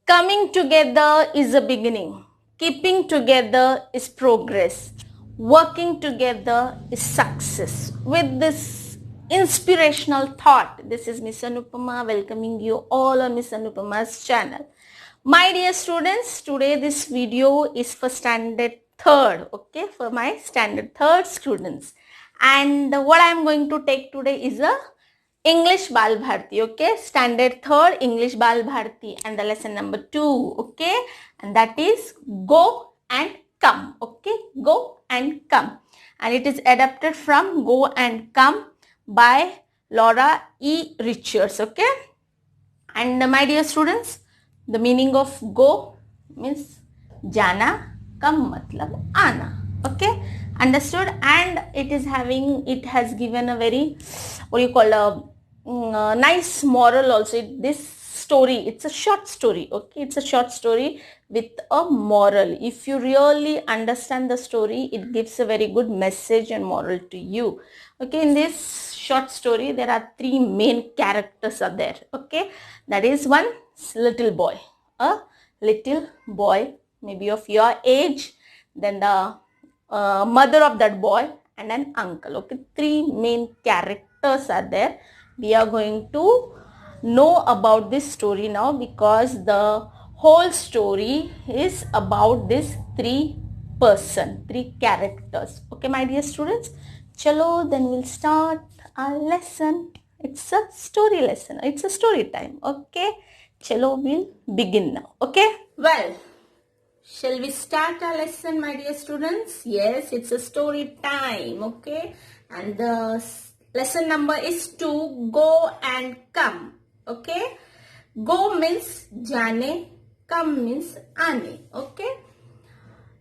Coming together is a beginning. Keeping together is progress. Working together is success. With this inspirational thought, this is Miss Anupama welcoming you all on Miss Anupama's channel. My dear students, today this video is for standard 3rd, okay, for my standard 3rd students. And what I am going to take today is a English Bal Bharti, okay, standard 3rd English Bal Bharti, and the lesson number 2, okay, and that is go and come, okay, go and come, and it is adapted from Go and Come by Laura E. Richards, okay. And my dear students, the meaning of go means jana, come matlab ana, okay, understood. And it has given a very, what do you call, a nice moral also. This story, it's a short story, okay, it's a short story with a moral. If you really understand the story, it gives a very good message and moral to you, okay. In this short story, there are 3 main characters are there, okay. That is one little boy, a little boy maybe of your age, then the mother of that boy, and an uncle, okay. 3 main characters are there. We are going to know about this story now, because the whole story is about this 3 characters, okay, my dear students. Chalo, then we'll start our lesson. It's a story lesson. It's a story time, okay. Chalo, we'll begin now, okay. Well, shall we start our lesson, my dear students? Yes, it's a story time, okay. And the lesson number is 2, go and come, okay. Go means jane, come means aane, okay.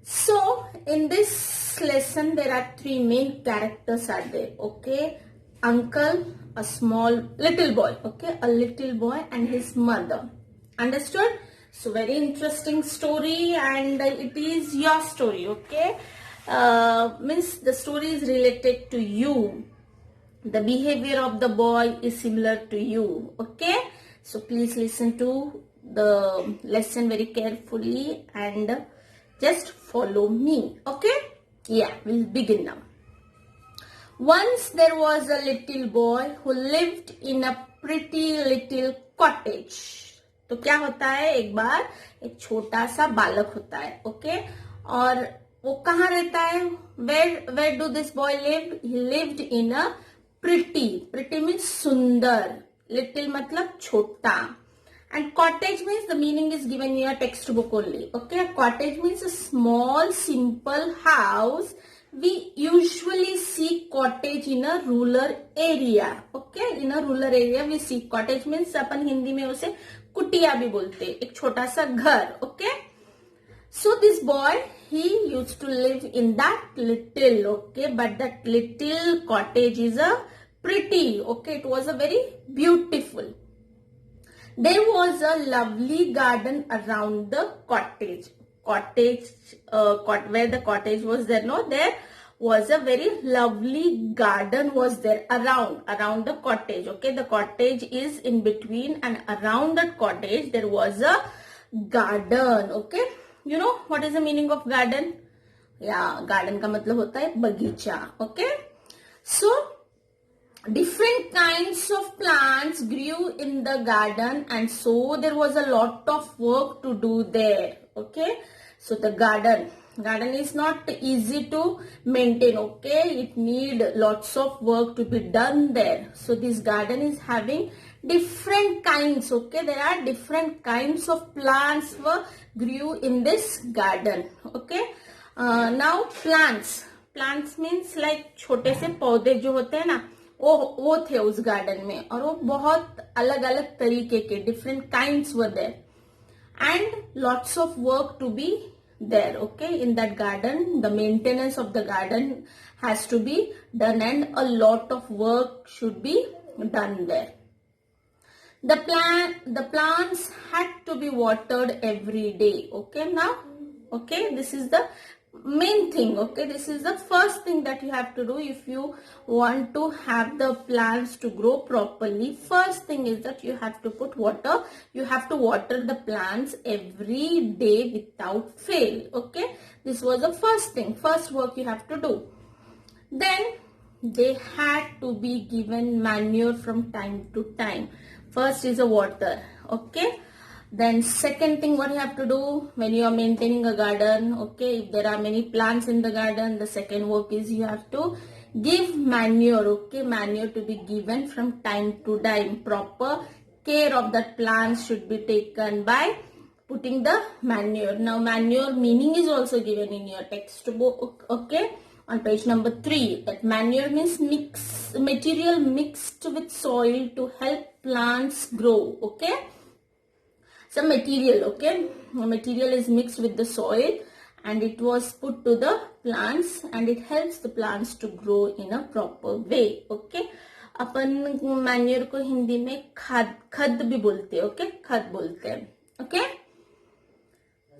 So in this lesson, there are 3 main characters are there, okay. Uncle, a small little boy, okay, a little boy and his mother, understood. So very interesting story, and it is your story, okay. Means the story is related to you. The behavior of the boy is similar to you, okay. So please listen to the lesson very carefully and just follow me, okay. Yeah, we'll begin now. Once there was a little boy who lived in a pretty little cottage. तो क्या होता है, एक बार एक छोटा सा बालक होता है, ओके. और वो कहाँ रहता है, where do this boy live? He lived in a pretty means सुंदर, little मतलब छोटा, and cottage means the meaning is given in your textbook only, okay. A cottage means a small simple house. We usually see cottage in a rural area, okay. In a rural area we see cottage means अपन हिंदी में उसे कुटिया भी बोलते हैं, एक छोटा सा घर, okay. So this boy, he used to live in that little, okay, but that little cottage is a pretty, okay, it was a very beautiful. There was a lovely garden around the cottage. Where the cottage was there, no, there was a very lovely garden was there around the cottage, okay. The cottage is in between, and around that cottage there was a garden, okay. You know what is the meaning of garden? Yeah, garden का मतलब होता है बगीचा, okay. So different kinds of plants grew in the garden, and so there was a lot of work to do there, okay. So the garden is not easy to maintain, okay. It need lots of work to be done there. So this garden is having different kinds, okay. There are different kinds of plants were grew in this garden, okay. Now plants means like छोटे से पौधे जो होते हैं ना, वो थे उस गार्डन में, और वो बहुत अलग अलग तरीके के different kinds were there, and lots of work to be there, okay. In that garden, the maintenance of the garden has to be done, and a lot of work should be done there. The plants had to be watered every day, okay. Now, okay, this is the main thing. Okay, this is the first thing that you have to do if you want to have the plants to grow properly. First thing is that you have to put water. You have to water the plants every day without fail. Okay, this was the first thing, first work you have to do. Then they had to be given manure from time to time. First is a water. Okay, then second thing what you have to do when you are maintaining a garden, okay, if there are many plants in the garden, the second work is you have to give manure. Okay, manure to be given from time to time. Proper care of that plants should be taken by putting the manure. Now manure meaning is also given in your textbook. Okay, on page number 3, that manure means material mixed with soil to help plants grow. Okay, some material, okay, material is mixed with the soil and it was put to the plants and it helps the plants to grow in a proper way. Okay, upon manure को हिंदी में खद भी बोलते हैं. Okay, खद बोलते हैं. Okay,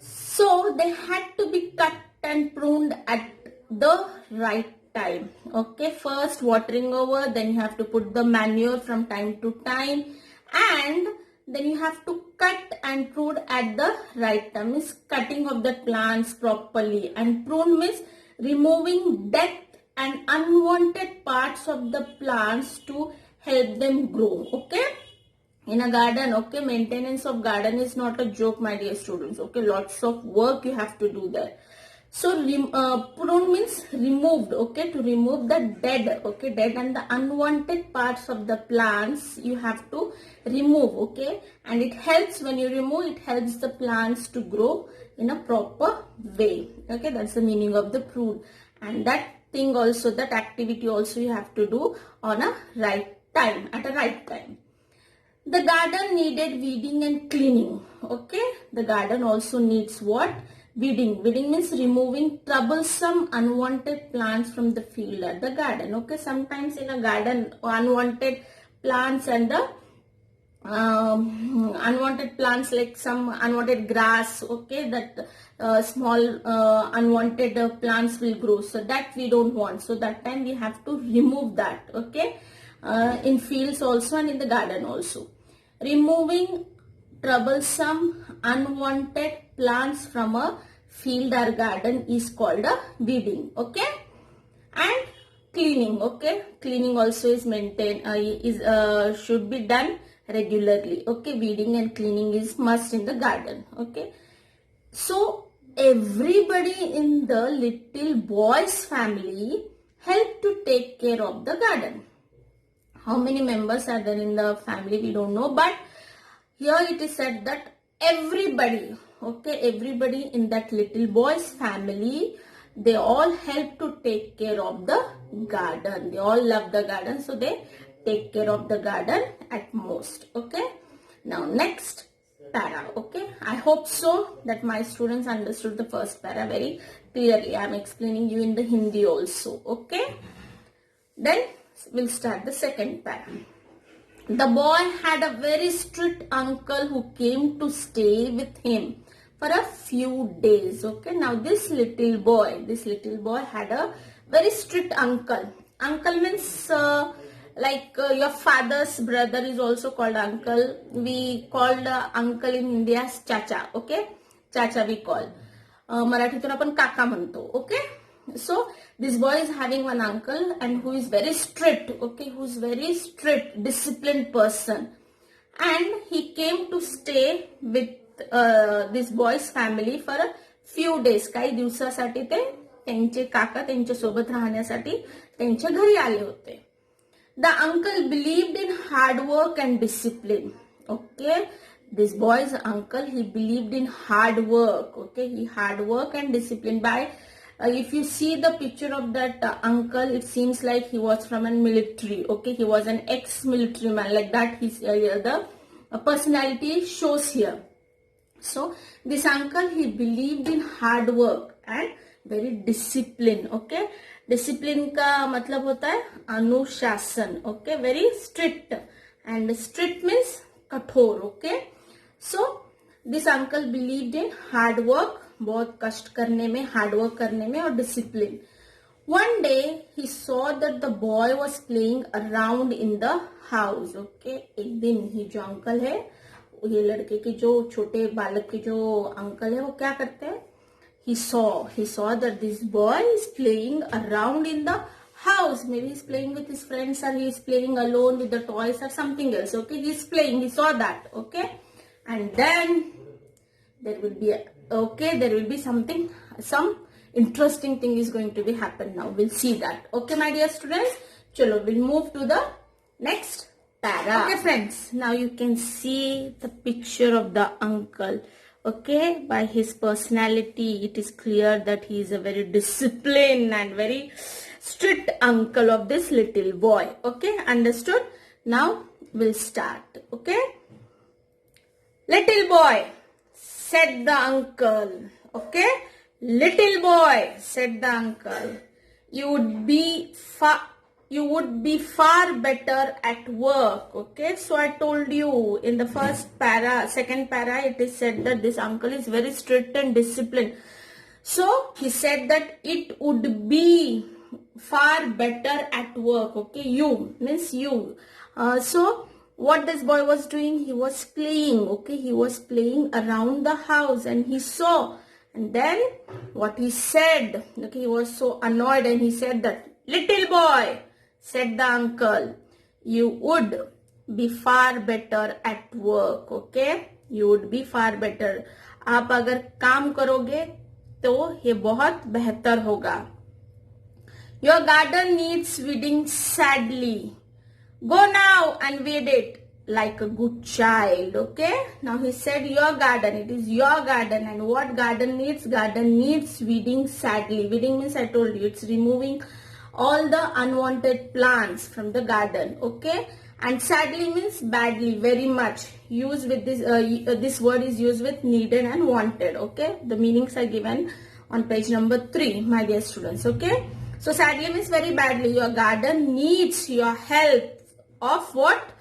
so they had to be cut and pruned at the right time. Okay, first watering over, then you have to put the manure from time to time, and then you have to cut and prune at the right time. Means cutting of the plants properly, and prune means removing dead and unwanted parts of the plants to help them grow. Okay, in a garden, okay, maintenance of garden is not a joke, my dear students. Okay, lots of work you have to do there. So prune means removed. Okay, to remove the dead, okay, dead and the unwanted parts of the plants you have to remove. Okay, and it helps, when you remove, it helps the plants to grow in a proper way. Okay, that's the meaning of the prune. And that thing also, that activity also you have to do on a right time, at a right time. The garden needed weeding and cleaning. Okay, the garden also needs what? Weeding. Weeding means removing troublesome unwanted plants from the field or the garden. Okay, sometimes in a garden unwanted plants and the unwanted plants, like some unwanted grass, okay, that small unwanted plants will grow, so that we don't want. So that time we have to remove that. Okay, in fields also and in the garden also. Removing troublesome unwanted plants from a field or garden is called a weeding. Okay, and cleaning. Okay, cleaning also is maintained, should be done regularly. Okay, weeding and cleaning is must in the garden. Okay, so everybody in the little boy's family helped to take care of the garden. How many members are there in the family, we don't know, but here it is said that everybody, okay, everybody in that little boy's family, they all help to take care of the garden. They all love the garden, so they take care of the garden at most. Okay, now next para. Okay, I hope so that my students understood the first para very clearly. I am explaining you in the Hindi also. Okay, then we'll start the second para. The boy had a very strict uncle who came to stay with him for a few days. Okay, now this little boy had a very strict uncle. Uncle means like your father's brother is also called uncle. We called uncle in India as chacha. Okay, chacha we call. मराठीतून आपण काका म्हणतो. Okay, so this boy is having one uncle and who is very strict. Okay, who is very strict, disciplined person, and he came to stay with this boy's family for a few days. काही दिवसासाठी ते त्यांचे काका त्यांच्या सोबत राहण्यासाठी त्यांच्या घरी आले होते. The uncle believed in hard work and discipline. Okay, this boy's uncle, he believed in hard work. Okay, he hard work and discipline. By if you see the picture of that uncle, it seems like he was from a military. Okay, he was an ex-military man, like that. His the personality shows here. So this uncle, he believed in hard work and very discipline. Okay, discipline का मतलब होता है अनुशासन. Okay, very strict, and strict means कठोर. Okay, so this uncle believed in hard work बहुत कष्ट करने में, हार्ड वर्क करने में और discipline. One day he saw that the boy was playing around in the house. Okay, एक दिन ये जो अंकल है, ये लड़के के जो छोटे बालक के जो अंकल है वो क्या करते हैं? He saw that this boy is playing around in the house. Maybe he's playing with his friends or he is playing alone with the toys or something else. Okay, he's playing. He saw that. Okay, and then there will be something, some interesting thing is going to be happen now. We'll see that. Okay, my dear students. Chalo, we'll move to the next para. Okay, friends. Now you can see the picture of the uncle. Okay, by his personality, it is clear that he is a very disciplined and very strict uncle of this little boy. Okay, understood? Now we'll start. Okay. Little boy, said the uncle. Okay, little boy, said the uncle, you would be far better at work. Okay, so I told you in the second para, it is said that this uncle is very strict and disciplined. So he said that it would be far better at work. Okay, you means you. So what this boy was doing, he was playing. Okay, he was playing around the house and he saw, and then what he said, okay, he was so annoyed and he said that, little boy, said the uncle, you would be far better at work. Okay, you would be far better. आप अगर काम करोगे तो ये बहुत बेहतर होगा. Your garden needs weeding sadly. Go now and weed it like a good child. Okay, now he said your garden, it is your garden, and what garden needs? Garden needs weeding sadly. Weeding means, I told you, it's removing all the unwanted plants from the garden. Okay, and sadly means badly, very much. Use with this this word is used with needed and wanted. Okay, the meanings are given on page number 3, my dear students. Okay, so sadly means very badly. Your garden needs your help of what?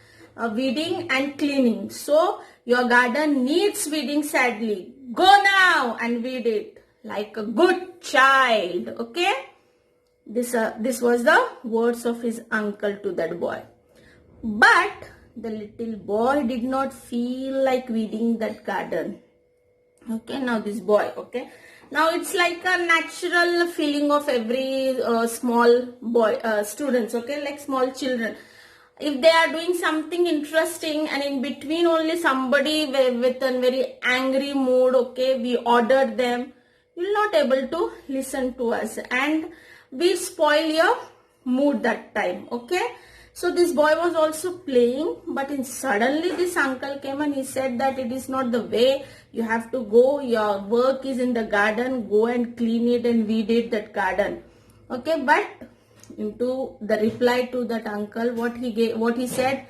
Weeding and cleaning. So your garden needs weeding sadly. Go now and weed it like a good child. Okay, this was the words of his uncle to that boy. But the little boy did not feel like weeding that garden. Okay, now this boy, okay, now it's like a natural feeling of every small boy students. Okay, like small children, if they are doing something interesting and in between only somebody with a very angry mood, okay, we ordered them, you will not able to listen to us and we spoil your mood that time. Okay, so this boy was also playing, but suddenly this uncle came and he said that it is not the way, you have to go, your work is in the garden, go and clean it and weed it, that garden. Okay, but into the reply to that uncle, what he said,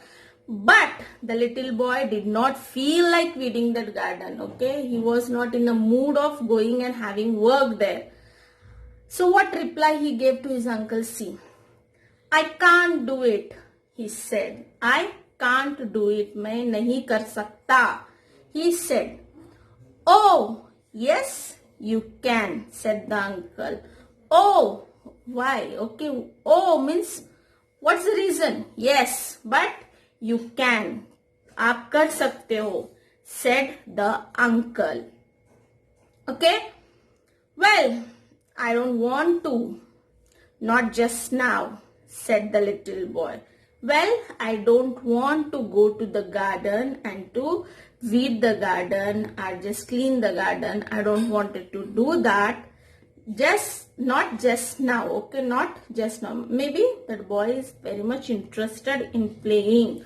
but the little boy did not feel like weeding that garden. Okay, he was not in the mood of going and having work there. So what reply he gave to his uncle? See, I can't do it, he said. I can't do it. मैं नहीं कर सकता. He said. Oh, yes, you can, said the uncle. Oh, why? Okay, oh means what's the reason? Yes, but you can. आप कर सकते हो, said the uncle. Okay, well, I don't want to. Not just now, said the little boy. Well, I don't want to go to the garden and to weed the garden or just clean the garden. I don't want to do that. Not just now. Okay, not just now. Maybe that boy is very much interested in playing,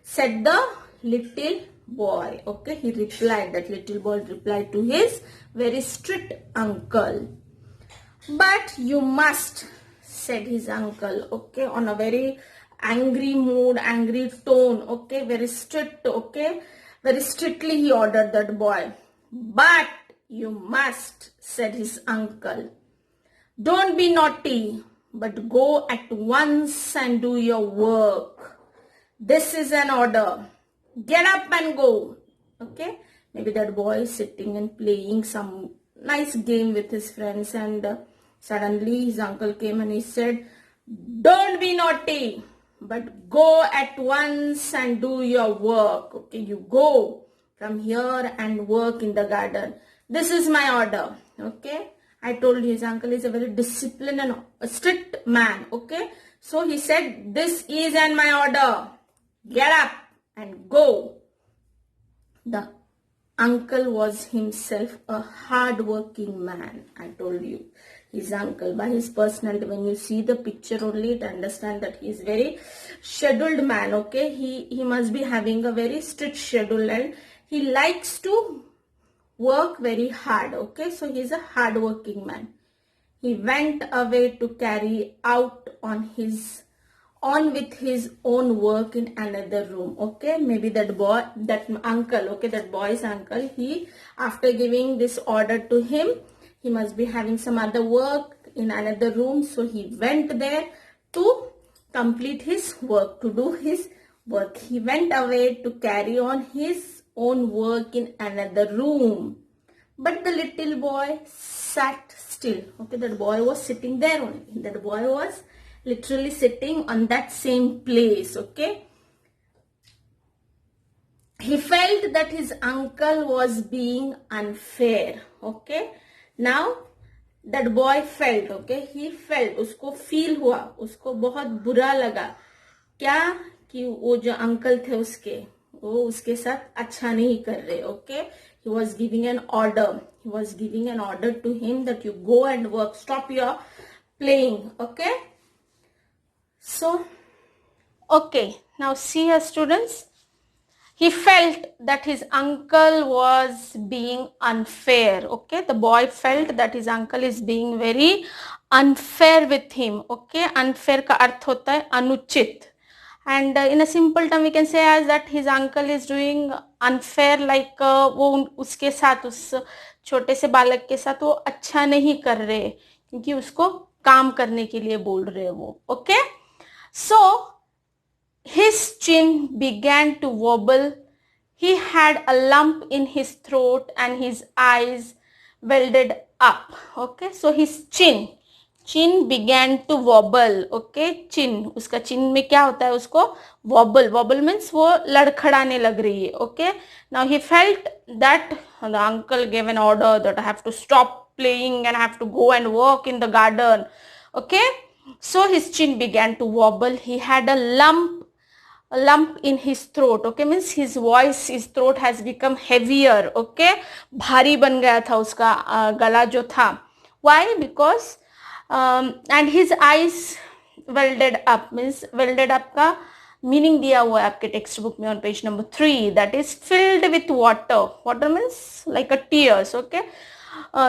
said the little boy. Okay, he replied, that little boy replied to his very strict uncle. But you must, said his uncle. Okay, on a very angry mood, angry tone. Okay, very strict. Okay, very strictly he ordered that boy. But you must, said his uncle. Don't be naughty, but go at once and do your work. This is an order. Get up and go. Okay, maybe that boy is sitting and playing some nice game with his friends, and suddenly his uncle came and he said, don't be naughty, but go at once and do your work. Okay, you go from here and work in the garden. This is my order. Okay, I told you his uncle is a very disciplined and a strict man. Okay, so he said, this is my order. Get up and go. The uncle was himself a hard-working man. I told you, his uncle, by his personality, when you see the picture only, to understand that he is very scheduled man. Okay, he must be having a very strict schedule, and he likes to work very hard. Okay, so he is a hard-working man. He went away to carry out on with his own work in another room. Okay, maybe that uncle, okay, that boy's uncle, he, after giving this order to him, he must be having some other work in another room, so he went there to complete his work, to do his work. He went away to carry on his own work in another room, but the little boy sat still. Okay, that boy was sitting there only. That boy was literally sitting on that same place. Okay, he felt that his uncle was being unfair. Okay, now that boy felt, okay, he felt, usko feel हुआ, उसको बहुत बुरा लगा क्या कि वो जो uncle थे वो उसके साथ अच्छा नहीं कर रहे. Okay, he was giving an order. He was giving an order to him that you go and work, stop your playing. Okay, so, okay, now see here, students. He felt that his uncle was being unfair. Okay, the boy felt that his uncle is being very unfair with him. Okay, unfair का अर्थ होता है अनुचित. And in a simple term we can say as that his uncle is doing unfair, like वो उसके साथ, उस छोटे से बालक के साथ वो अच्छा नहीं कर रहे क्योंकि उसको काम करने के लिए बोल रहे वो. Okay, so his chin began to wobble. He had a lump in his throat and his eyes welded up. Okay, so his chin began to wobble. Okay, chin, उसका chin में क्या होता है, उसको wobble means वो लड़खड़ाने लग रही है. Okay, now he felt that the uncle gave an order that I have to stop playing and I have to go and work in the garden. Okay, so his chin began to wobble. He had a lump in his throat. Okay, means his throat has become heavier. Okay, भारी बन गया था उसका गला जो था. Why? Because and his eyes welded up, means welded up का meaning दिया हुआ है आपके टेक्स्ट बुक में on page number 3, that is filled with water means like a tears. Okay,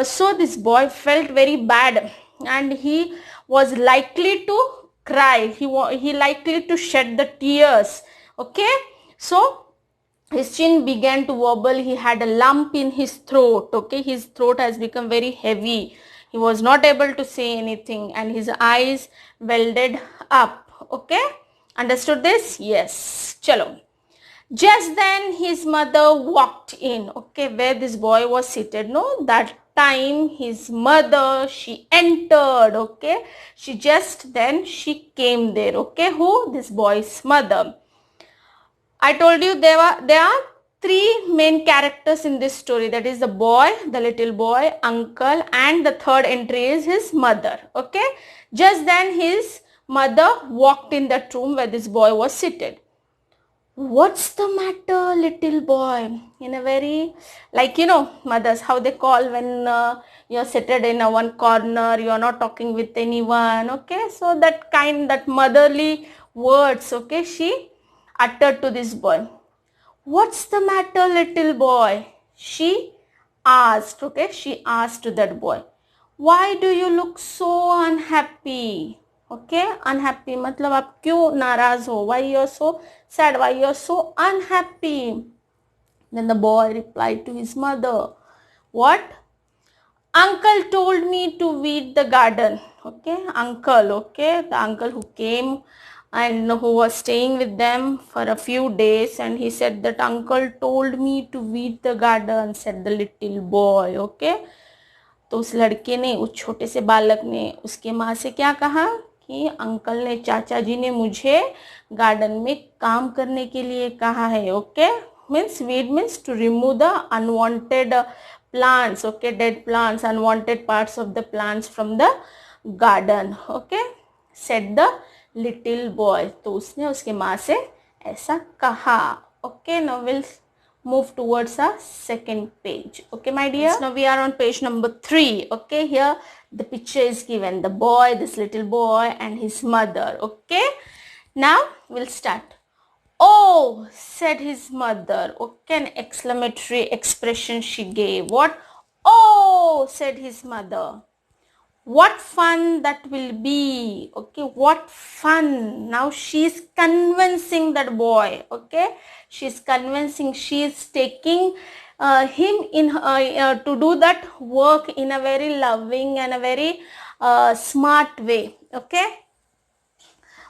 so this boy felt very bad and he was likely to cry, he likely to shed the tears. Okay, so his chin began to wobble. He had a lump in his throat. Okay, his throat has become very heavy. He was not able to say anything and his eyes welded up. Okay, understood this? Yes. Chalo. Just then his mother walked in. Okay, where this boy was seated. No, that time his mother, she entered. Okay, she came there. Okay, who? This boy's mother. I told you there are 3 main characters in this story, that is the boy, the little boy, uncle, and the third entry is his mother. Okay, just then his mother walked in that room where this boy was seated. What's the matter, little boy? In a very, like, you know, mothers, how they call when you're seated in a one corner, you're not talking with anyone. Okay, so that motherly words, okay, she uttered to this boy. What's the matter, little boy? She asked. Okay, she asked to that boy. Why do you look so unhappy? Okay, unhappy मतलब आप क्यों नाराज हो? Why you're so sad? Why you're so unhappy? Then the boy replied to his mother, what? Uncle told me to weed the garden. Okay, uncle, okay, the uncle who came and who was staying with them for a few days, and he said that uncle told me to weed the garden, said the little boy. Okay, तो उस लड़के ने, उस छोटे से बालक ने उसके माँ से क्या कहा कि अंकल ने, चाचा जी ने मुझे गार्डन में काम करने के लिए कहा है. Okay, means weed means to remove the unwanted plants, okay, dead plants, unwanted parts of the plants from the garden. Okay, said the little boy. तो उसने उसके माँ से ऐसा कहा. Okay, now we'll move towards our second page. Okay, my dear. Now we are on page number 3. Okay, here the picture is given. The boy, this little boy and his mother. Okay, now we'll start. Oh, said his mother. Okay, an exclamatory expression she gave. What? Oh, said his mother. What fun that will be. Okay, what fun. Now she is convincing that boy. Okay, she is convincing, she is taking him in to do that work in a very loving and a very smart way. Okay,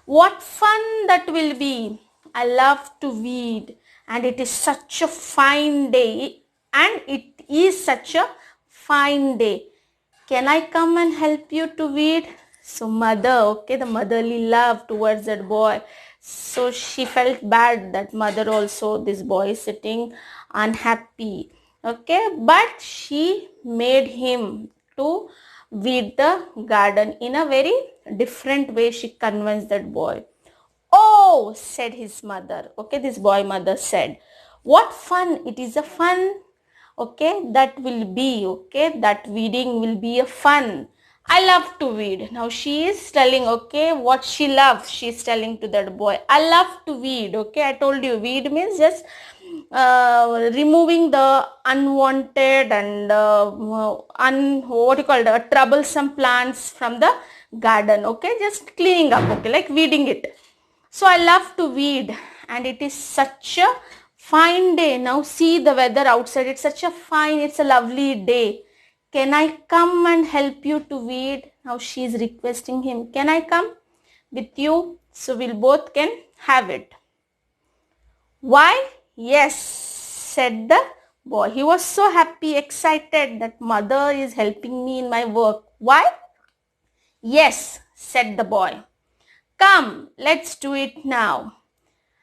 what fun that will be. I love to weed and it is such a fine day, and it is such a fine day. Can I come and help you to weed? So mother, okay, the motherly love towards that boy. So she felt bad that mother also, this boy is sitting unhappy. Okay, but she made him to weed the garden in a very different way. She convinced that boy. Oh, said his mother. Okay, this boy mother said, what fun. It is a fun. Okay, that will be. Okay, that weeding will be a fun. I love to weed. Now she is telling, okay, what she loves. She is telling to that boy, I love to weed. Okay, I told you weed means just removing the unwanted and what you call the troublesome plants from the garden. Okay, just cleaning up. Okay, like weeding it. So I love to weed and it is such a fine day. Now see the weather outside. It's such a fine, it's a lovely day. Can I come and help you to weed? Now she is requesting him. Can I come with you? So we'll both can have it. Why? Yes, said the boy. He was so happy, excited that mother is helping me in my work. Why? Yes, said the boy. Come, let's do it now,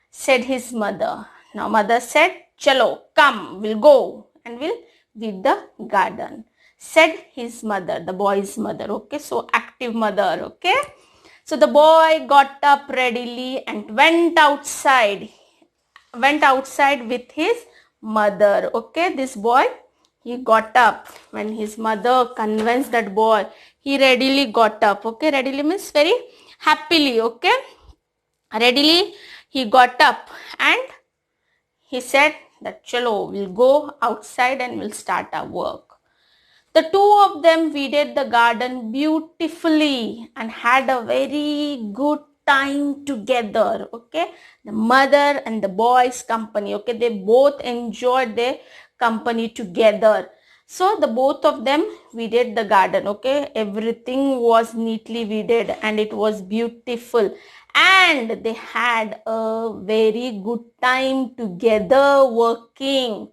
said his mother. Now mother said, chalo, come, we'll go and we'll weed the garden, said his mother, the boy's mother. Okay, so active mother. Okay, so the boy got up readily and went outside with his mother. Okay, this boy, he got up when his mother convinced that boy. He readily got up. Okay, readily means very happily. Okay, readily he got up and he said that chalo, we'll go outside and we'll start our work. The two of them weeded the garden beautifully and had a very good time together. Okay, the mother and the boy's company. Okay, they both enjoyed their company together. So the both of them weeded the garden. Okay, everything was neatly weeded and it was beautiful, and they had a very good time together working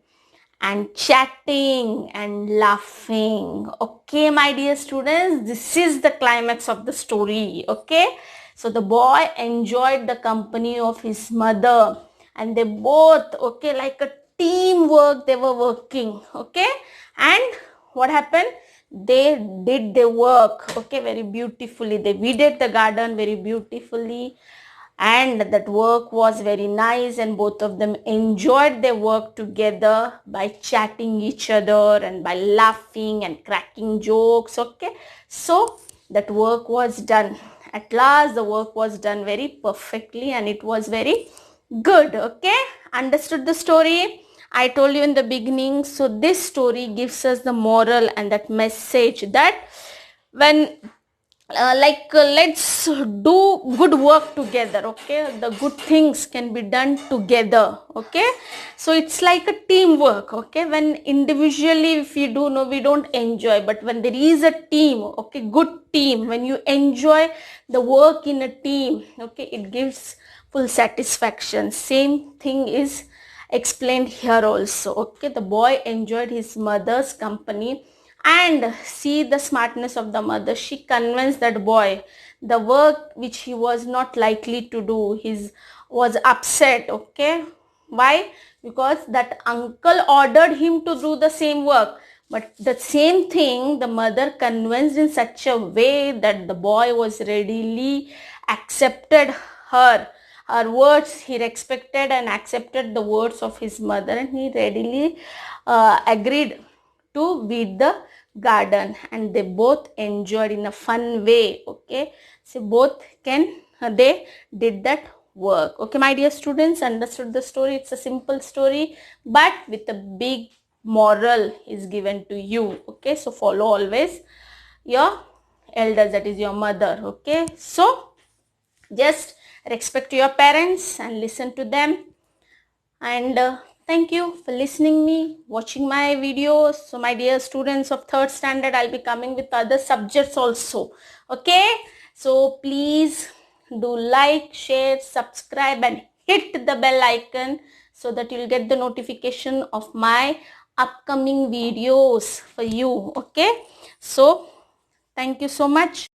and chatting and laughing. Okay, my dear students, this is the climax of the story. Okay, so the boy enjoyed the company of his mother and they both, okay, like a teamwork, they were working. Okay, and what happened? They did their work, okay, very beautifully. They weeded the garden very beautifully, and that work was very nice, and both of them enjoyed their work together by chatting each other and by laughing and cracking jokes. Okay, so that work was done. At last the work was done very perfectly and it was very good. Okay, understood the story? I told you in the beginning. So this story gives us the moral and that message that when let's do good work together. Okay, the good things can be done together. Okay, so it's like a teamwork. Okay, when individually if we do, no, we don't enjoy, but when there is a team, okay, good team, when you enjoy the work in a team, okay, it gives full satisfaction. Same thing is explained here also. Okay, the boy enjoyed his mother's company And see the smartness of the mother. She convinced that boy the work which he was not likely to do, he was upset. Okay, why? Because that uncle ordered him to do the same work, but the same thing the mother convinced in such a way that the boy was readily accepted her words. He respected and accepted the words of his mother, and he readily agreed to weed the garden, and they both enjoyed in a fun way. Okay, so both they did that work. Okay, my dear students, understood the story? It's a simple story but with a big moral is given to you. Okay, so follow always your elders, that is your mother. Okay, so just respect your parents and listen to them. And thank you for listening me, watching my videos. So my dear students of 3rd standard, I'll be coming with other subjects also. Okay, so please do like, share, subscribe and hit the bell icon so that you'll get the notification of my upcoming videos for you. Okay, so thank you so much.